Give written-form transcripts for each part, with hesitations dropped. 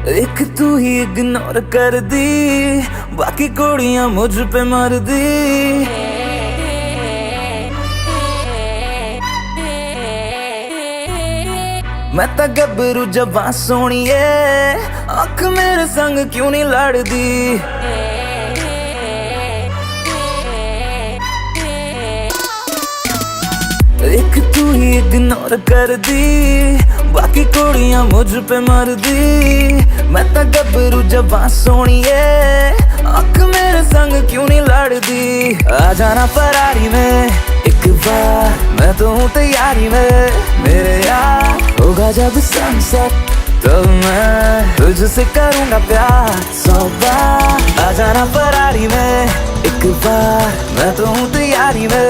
एक तू ही इग्नोर कर दी, बाकी कुड़ियां मुझ पे मर दी। मैं ता गबरू जवां सोनिए, अख मेरे संग क्यों नहीं लड़दी। एक तू ही इग्नोर कर दी, बाकी कुड़ियां मुझ पे मर दी। मैं ता गबरू जवां सोनिए, अख मेरे संग क्यों नहीं लड़दी। आ जाना फरारी में एक बार, मैं तो हूँ तैयारी में मेरे यार। होगा जब सनसेट तब मैं तुझसे करूँगा प्यार 100 बार। आ जाना फरारी में एक बार, मैं तो हूँ तैयारी में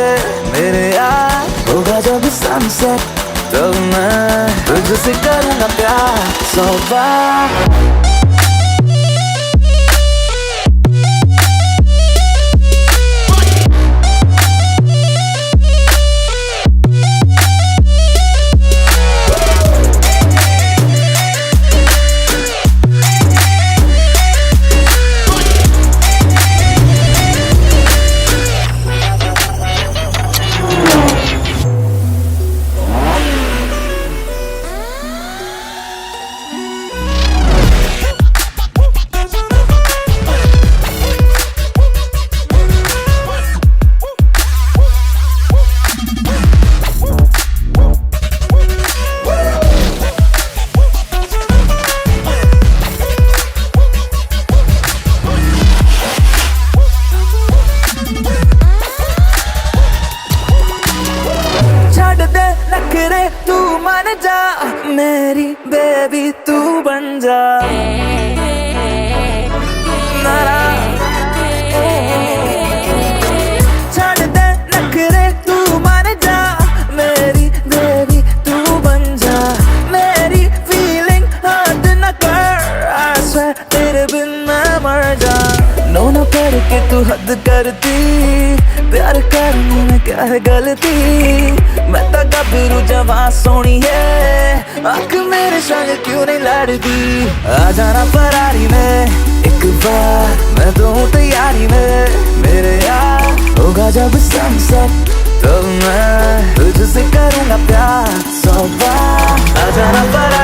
मेरे यार। होगा जब सनसेट तब मैं तुझसे करूँगा प्यार 100 बार। तू मान जा मेरी बेबी, तू बन जा नारा। छड़ दे नखरे, तू मान जा मेरी बेबी, तू बन जा। मेरी फीलिंग हद न कर, I swear तेरे बिन मैं मर जा। नो न करके तू हद करती, प्यार करने में क्या है गलती। मैं ता गबरू जवां सोनिए, अख मेरे संग क्यों नहीं लड़दी। आ जाना फरारी में एक बार, मैं तो हूँ तैयारी में मेरे यार। होगा जब सनसेट तब मैं तुझसे करूँगा प्यार 100 बार। आ जाना फरारी